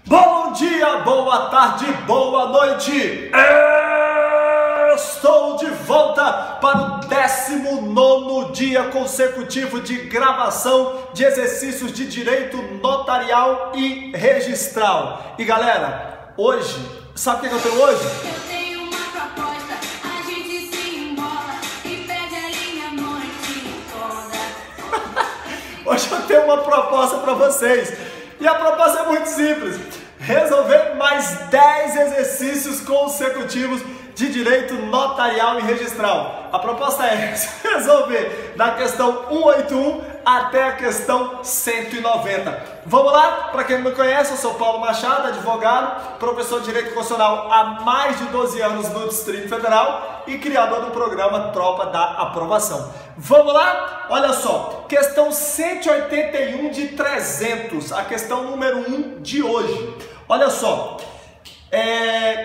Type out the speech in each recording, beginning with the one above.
Bom dia, boa tarde, boa noite! Estou de volta para o 19º dia consecutivo de gravação de exercícios de direito notarial e registral. E galera, hoje, sabe o que eu tenho hoje? Eu tenho uma proposta, a gente se embola e perde a linha a noite toda. Hoje eu tenho uma proposta para vocês. E a proposta é muito simples: resolver mais 10 exercícios consecutivos de direito notarial e registral. A proposta é resolver da questão 181 até a questão 190. Vamos lá? Para quem não me conhece, eu sou Paulo Machado, advogado, professor de Direito Constitucional há mais de 12 anos no Distrito Federal e criador do programa Tropa da Aprovação. Vamos lá? Olha só, questão 181 de 300, a questão número 1 de hoje. Olha só,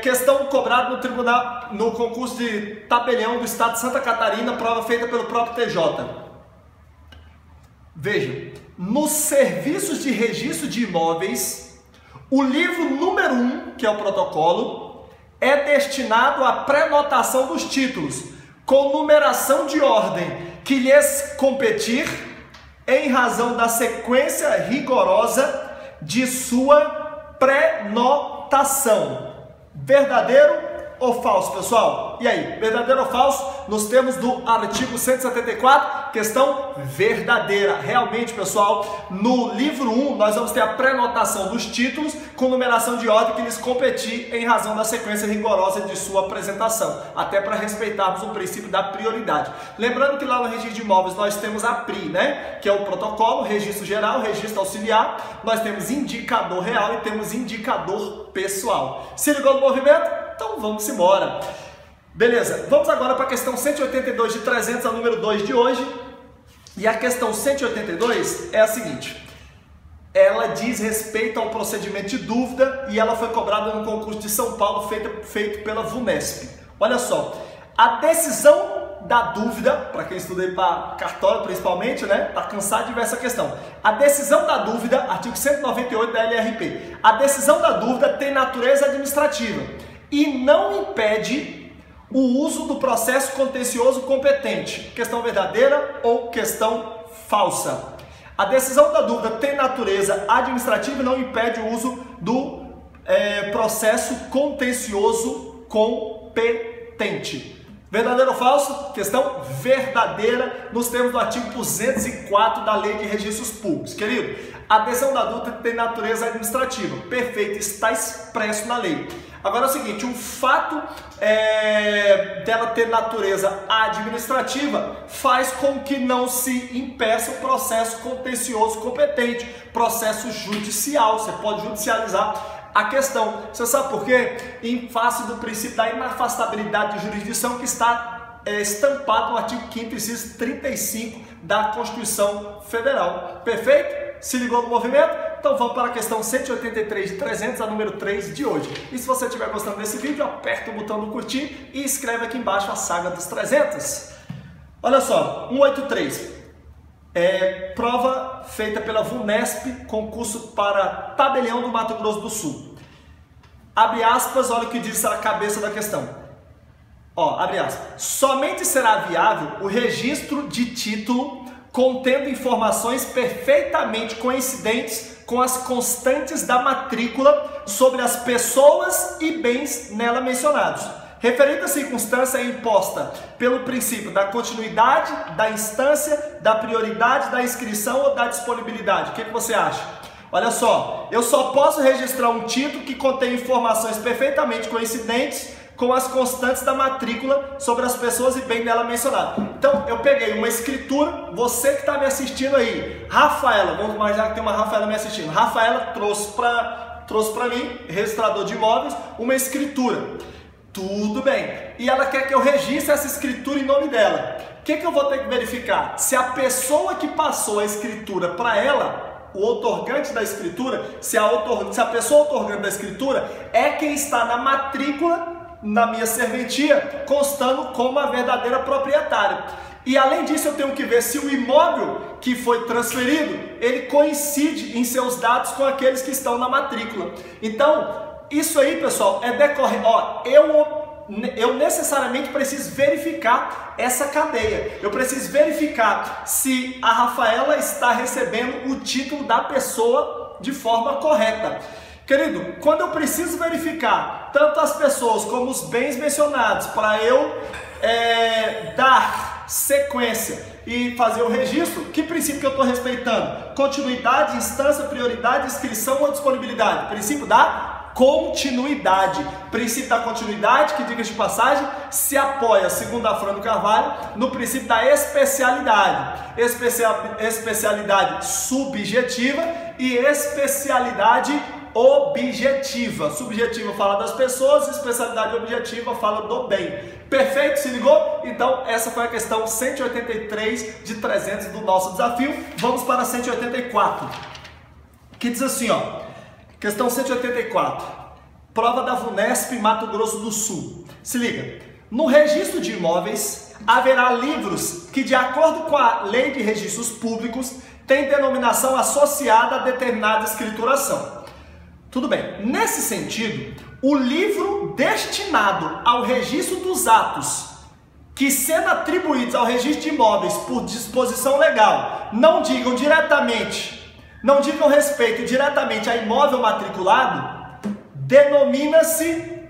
questão cobrada no tribunal, no concurso de tabelião do estado de Santa Catarina, prova feita pelo próprio TJ. Veja, nos serviços de registro de imóveis, o livro número 1, que é o protocolo, é destinado à prenotação dos títulos, com numeração de ordem que lhes competir, em razão da sequência rigorosa de sua prenotação. Verdadeiro ou falso, pessoal? E aí, verdadeiro ou falso? Nos termos do artigo 174, questão verdadeira. Realmente, pessoal, no livro 1, nós vamos ter a prenotação dos títulos com numeração de ordem que lhes competir em razão da sequência rigorosa de sua apresentação, até para respeitarmos o princípio da prioridade. Lembrando que lá no registro de imóveis nós temos a PRI, né? Que é o protocolo, registro geral, registro auxiliar, nós temos indicador real e temos indicador pessoal. Se ligou no movimento? Então vamos embora. Beleza, vamos agora para a questão 182 de 300, a número 2 de hoje. E a questão 182 é a seguinte: ela diz respeito ao procedimento de dúvida e ela foi cobrada no concurso de São Paulo feito pela VUNESP. Olha só, a decisão da dúvida, para quem estuda aí para cartório principalmente, né? Tá cansado de ver essa questão. A decisão da dúvida, artigo 198 da LRP. A decisão da dúvida tem natureza administrativa e não impede o uso do processo contencioso competente. Questão verdadeira ou questão falsa? A decisão da dúvida tem natureza administrativa e não impede o uso do processo contencioso competente. Verdadeiro ou falso? Questão verdadeira, nos termos do artigo 204 da Lei de Registros Públicos. Querido, a decisão da dúvida tem natureza administrativa. Perfeito, está expresso na lei. Agora é o seguinte, o fato dela ter natureza administrativa faz com que não se impeça o processo contencioso competente, processo judicial. Você pode judicializar a questão. Você sabe por quê? Em face do princípio da inafastabilidade de jurisdição que está estampado no artigo 5º, inciso 35 da Constituição Federal. Perfeito? Se ligou no movimento? Então vamos para a questão 183 de 300, a número 3 de hoje. E se você estiver gostando desse vídeo, aperta o botão do curtir e escreve aqui embaixo a saga dos 300. Olha só, 183. Prova feita pela VUNESP, concurso para tabelião do Mato Grosso do Sul. Abre aspas, olha o que diz a cabeça da questão. Ó, abre aspas. Somente será viável o registro de título contendo informações perfeitamente coincidentes com as constantes da matrícula sobre as pessoas e bens nela mencionados. Referida circunstância é imposta pelo princípio da continuidade, da instância, da prioridade, da inscrição ou da disponibilidade. O que você acha? Olha só, eu só posso registrar um título que contém informações perfeitamente coincidentes com as constantes da matrícula sobre as pessoas e bem nela mencionado. Então, eu peguei uma escritura, você que está me assistindo aí, Rafaela, vamos imaginar que tem uma Rafaela me assistindo. Rafaela trouxe para mim, registrador de imóveis, uma escritura. Tudo bem. E ela quer que eu registre essa escritura em nome dela. O que eu vou ter que verificar? Se a pessoa que passou a escritura para ela, o outorgante da escritura, se a pessoa outorgante da escritura é quem está na matrícula na minha serventia, constando como a verdadeira proprietária. E além disso, eu tenho que ver se o imóvel que foi transferido, ele coincide em seus dados com aqueles que estão na matrícula. Então, isso aí, pessoal, é decorrente. Ó, eu necessariamente preciso verificar essa cadeia. Eu preciso verificar se a Rafaela está recebendo o título da pessoa de forma correta. Querido, quando eu preciso verificar tanto as pessoas como os bens mencionados para eu dar sequência e fazer o registro, que princípio que eu estou respeitando? Continuidade, instância, prioridade, inscrição ou disponibilidade? Princípio da continuidade. Princípio da continuidade, que, diga de passagem, se apoia, segundo a Fran do Carvalho, no princípio da especialidade. Especialidade subjetiva e especialidade objetiva. Subjetiva fala das pessoas, especialidade objetiva fala do bem. Perfeito? Se ligou? Então, essa foi a questão 183 de 300 do nosso desafio. Vamos para a 184, que diz assim, ó. Questão 184. Prova da VUNESP, Mato Grosso do Sul. Se liga. No registro de imóveis, haverá livros que, de acordo com a Lei de Registros Públicos, têm denominação associada a determinada escrituração. Tudo bem. Nesse sentido, o livro destinado ao registro dos atos que, sendo atribuídos ao registro de imóveis por disposição legal, não digam respeito diretamente a imóvel matriculado, denomina-se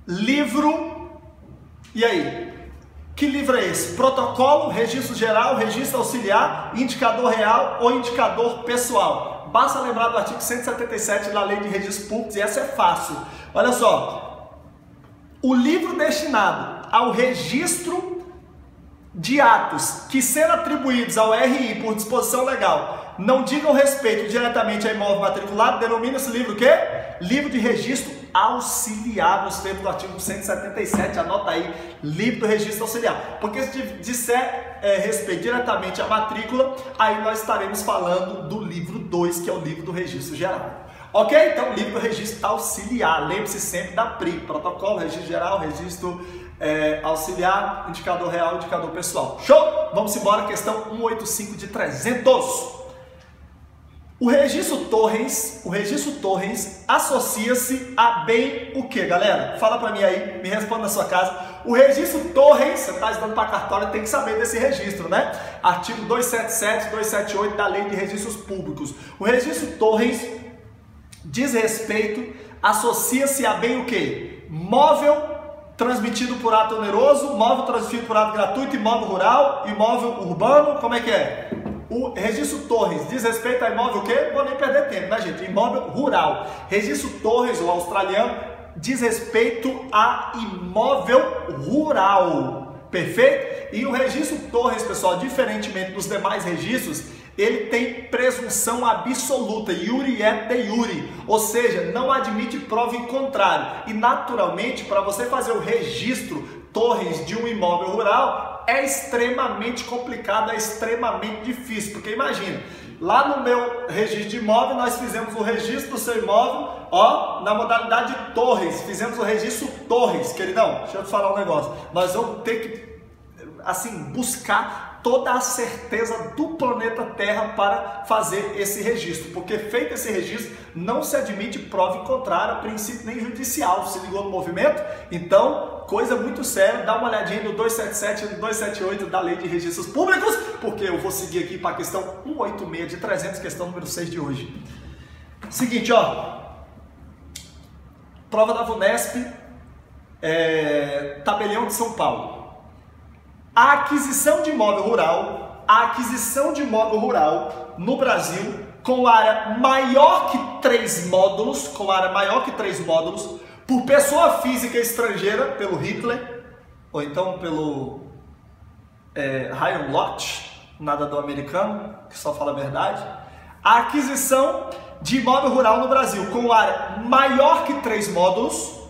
livro. E aí? Que livro é esse? Protocolo, registro geral, registro auxiliar, indicador real ou indicador pessoal? Basta lembrar do artigo 177 da Lei de Registros Públicos, e essa é fácil. Olha só, o livro destinado ao registro de atos que, sendo atribuídos ao RI por disposição legal, não digam respeito diretamente a imóvel matriculado, denomina-se livro o quê? Livro de registro auxiliar, nos termos do artigo 177, anota aí, livro do registro auxiliar. Porque se disser respeito diretamente à matrícula, aí nós estaremos falando do livro 2, que é o livro do registro geral. Ok? Então, livro do registro auxiliar, lembre-se sempre da PRI, protocolo, registro geral, registro auxiliar, indicador real, indicador pessoal. Show? Vamos embora, questão 185 de 300. O registro Torrens associa-se a bem o que, galera? Fala pra mim aí, me responda na sua casa. O registro Torrens, você está estudando para cartório, tem que saber desse registro, né? Artigo 277, 278 da Lei de Registros Públicos. O registro Torrens diz respeito, associa-se a bem o que? Móvel transmitido por ato oneroso, móvel transmitido por ato gratuito, imóvel rural, imóvel urbano, como é que é? O registro Torrens diz respeito a imóvel o quê? Não vou nem perder tempo, né, gente? Imóvel rural. Registro Torrens, o australiano, diz respeito a imóvel rural. Perfeito? E o registro Torrens, pessoal, diferentemente dos demais registros, ele tem presunção absoluta, iure et de iure, ou seja, não admite prova em contrário. E naturalmente, para você fazer o registro Torrens de um imóvel rural, é extremamente complicado, é extremamente difícil, porque imagina, lá no meu registro de imóvel, nós fizemos o registro do seu imóvel, ó, na modalidade Torrens, fizemos o registro Torrens, queridão, deixa eu te falar um negócio, nós vamos ter que, assim, buscar toda a certeza do planeta Terra para fazer esse registro, porque feito esse registro, não se admite prova em contrário, a princípio nem judicial. Se ligou no movimento? Então, coisa muito séria, dá uma olhadinha no 277 e no 278 da Lei de Registros Públicos, porque eu vou seguir aqui para a questão 186 de 300, questão número 6 de hoje. Seguinte, ó, prova da VUNESP, tabelião de São Paulo. A aquisição de imóvel rural no Brasil com área maior que 3 módulos, por pessoa física estrangeira, pelo Hitler, ou então pelo Ryan Lott, nadador americano, que só fala a verdade. A aquisição de imóvel rural no Brasil com área maior que 3 módulos,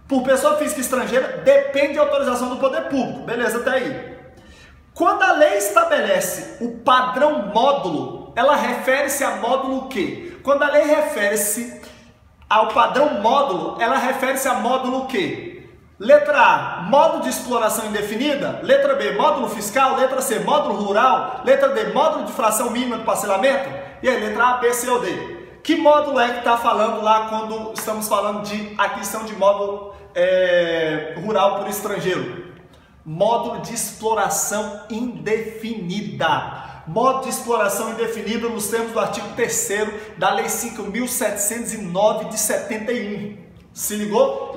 por pessoa física estrangeira, depende de autorização do poder público. Beleza, até aí. Quando a lei estabelece o padrão módulo, ela refere-se a módulo o quê? Quando a lei refere-se ao padrão módulo, ela refere-se a módulo o quê? Letra A, módulo de exploração indefinida. Letra B, módulo fiscal. Letra C, módulo rural. Letra D, módulo de fração mínima de parcelamento. E aí, letra A, B, C ou D? Que módulo é que está falando lá quando estamos falando de aquisição de módulo rural por estrangeiro? Módulo de exploração indefinida. Módulo de exploração indefinida nos termos do artigo 3º da Lei 5.709 de 71. Se ligou?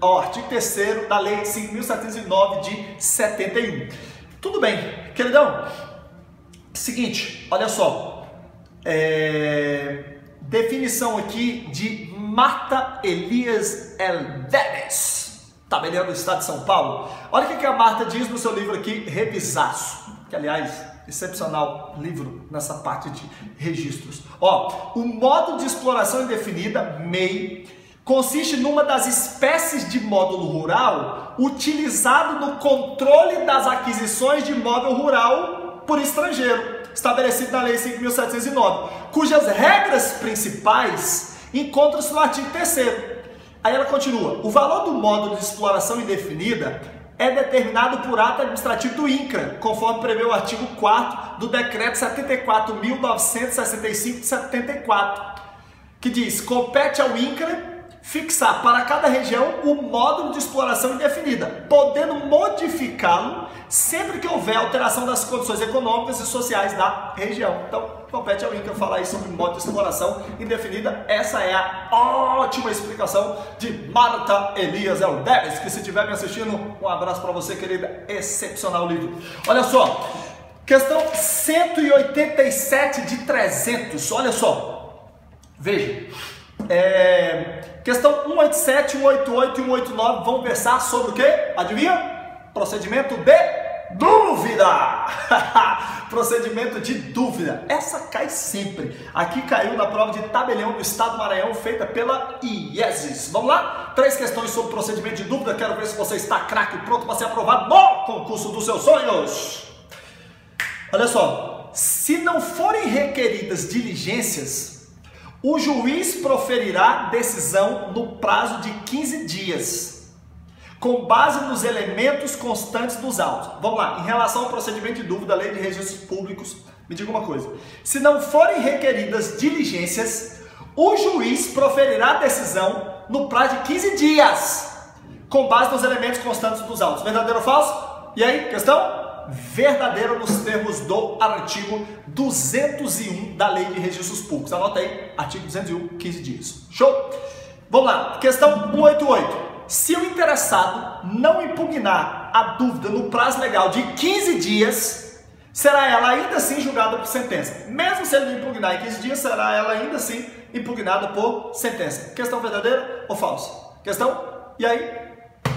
Ó, artigo 3º da Lei 5.709 de 71. Tudo bem, queridão? Seguinte, olha só. Definição aqui de Marta Elias Elveres, tabelião do estado de São Paulo. Olha o que a Marta diz no seu livro aqui, Revisaço, que aliás, excepcional livro nessa parte de registros. Ó, o modo de exploração indefinida, MEI, consiste numa das espécies de módulo rural utilizado no controle das aquisições de imóvel rural por estrangeiro, estabelecido na Lei 5.709, cujas regras principais encontram-se no artigo 3º. Aí ela continua: o valor do módulo de exploração indefinida é determinado por ato administrativo do INCRA, conforme prevê o artigo 4º do Decreto 74.965 de 74, que diz: compete ao INCRA fixar para cada região o módulo de exploração indefinida, podendo modificá-lo sempre que houver alteração das condições econômicas e sociais da região. Então, compete ao INCRA falar aí sobre o módulo de exploração indefinida. Essa é a ótima explicação de Marta Elias Elveres, que se estiver me assistindo, um abraço para você, querida. Excepcional livro. Olha só, questão 187 de 300, olha só, veja. Questão 187, 188 e 189 vão versar sobre o que? Adivinha? Procedimento de dúvida. Procedimento de dúvida. Essa cai sempre. Aqui caiu na prova de tabelião do Estado do Maranhão, feita pela IESES. Vamos lá? 3 questões sobre procedimento de dúvida. Quero ver se você está craque, pronto para ser aprovado no concurso dos seus sonhos. Olha só. Se não forem requeridas diligências, o juiz proferirá decisão no prazo de 15 dias, com base nos elementos constantes dos autos. Vamos lá, em relação ao procedimento de dúvida, Lei de Registros Públicos, me diga uma coisa: se não forem requeridas diligências, o juiz proferirá decisão no prazo de 15 dias, com base nos elementos constantes dos autos. Verdadeiro ou falso? E aí, questão? Verdadeiro nos termos do artigo 201 da Lei de Registros Públicos. Anota aí, artigo 201, 15 dias. Show? Vamos lá, questão 188. Se o interessado não impugnar a dúvida no prazo legal de 15 dias, será ela ainda assim julgada por sentença. Mesmo se ele não impugnar em 15 dias, será ela ainda assim impugnada por sentença. Questão verdadeira ou falsa? Questão? E aí?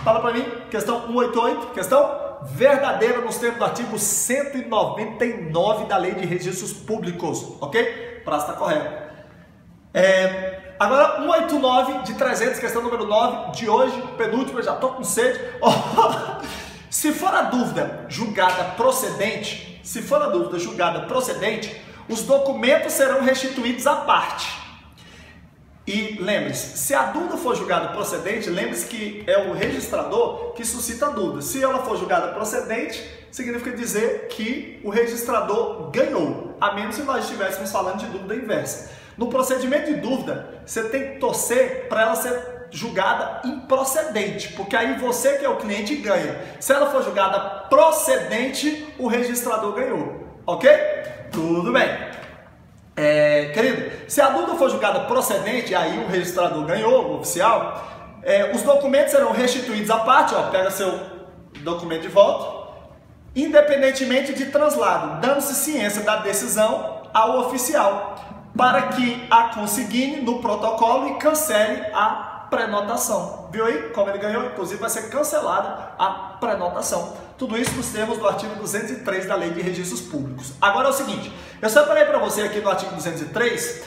Fala pra mim. Questão 188. Questão? Verdadeira nos termos do artigo 199 da Lei de Registros Públicos, ok? Prazo está correto. Agora, 189 de 300, questão número 9 de hoje, penúltima, já estou com sede. Se for a dúvida julgada procedente, os documentos serão restituídos à parte. E lembre-se, se a dúvida for julgada procedente, lembre-se que é o registrador que suscita a dúvida. Se ela for julgada procedente, significa dizer que o registrador ganhou, a menos que nós estivéssemos falando de dúvida inversa. No procedimento de dúvida, você tem que torcer para ela ser julgada improcedente, porque aí você que é o cliente ganha. Se ela for julgada procedente, o registrador ganhou, ok? Tudo bem. Querido, se a dúvida for julgada procedente, aí o registrador ganhou, o oficial, os documentos serão restituídos à parte, ó, pega seu documento de volta, independentemente de translado, dando-se ciência da decisão ao oficial, para que a consigne no protocolo e cancele a prenotação. Viu aí como ele ganhou? Inclusive vai ser cancelada a prenotação. Tudo isso nos termos do artigo 203 da Lei de Registros Públicos. Agora é o seguinte, eu separei para você aqui no artigo 203,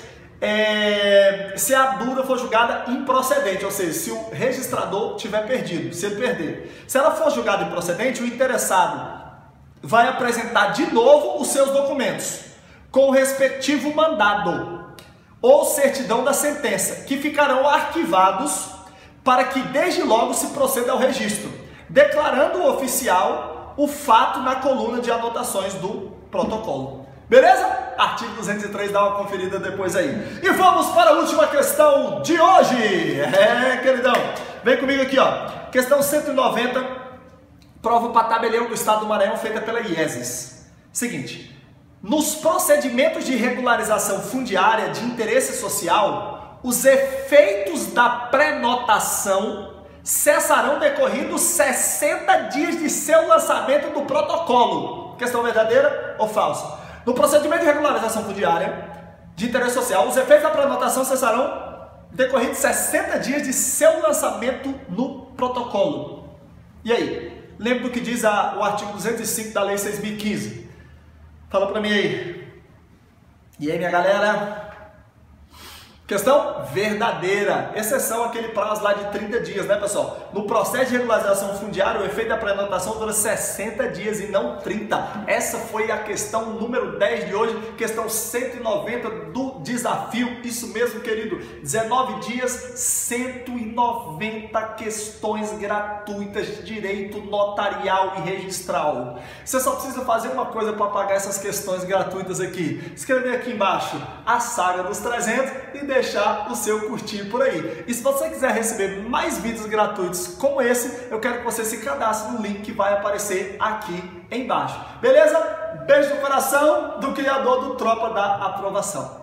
se a dúvida for julgada improcedente, ou seja, se o registrador tiver perdido, se ele perder. Se ela for julgada improcedente, o interessado vai apresentar de novo os seus documentos, com o respectivo mandado ou certidão da sentença, que ficarão arquivados para que desde logo se proceda ao registro, declarando o oficial o fato na coluna de anotações do protocolo. Beleza? Artigo 203, dá uma conferida depois aí. E vamos para a última questão de hoje. Queridão, vem comigo aqui, ó. Questão 190, prova para tabelião do Estado do Maranhão, feita pela IESES. Seguinte, nos procedimentos de regularização fundiária de interesse social, os efeitos da prenotação cessarão decorridos 60 dias de seu lançamento do protocolo. Questão verdadeira ou falsa? No procedimento de regularização fundiária de interesse social, os efeitos da prenotação cessarão decorridos 60 dias de seu lançamento no protocolo. E aí? Lembra do que diz o artigo 205 da Lei 6.015? Fala pra mim aí. E aí, minha galera? Questão verdadeira. Exceção aquele prazo lá de 30 dias, né, pessoal? No processo de regularização fundiária, o efeito da prenotação dura 60 dias e não 30. Essa foi a questão número 10 de hoje, questão 190 do desafio. Isso mesmo, querido. 19 dias, 190 questões gratuitas de direito notarial e registral. Você só precisa fazer uma coisa para pagar essas questões gratuitas aqui. Escrever aqui embaixo a saga dos 300 e deixar o seu curtir por aí. E se você quiser receber mais vídeos gratuitos como esse, eu quero que você se cadastre no link que vai aparecer aqui embaixo. Beleza? Beijo no coração do criador do Tropa da Aprovação.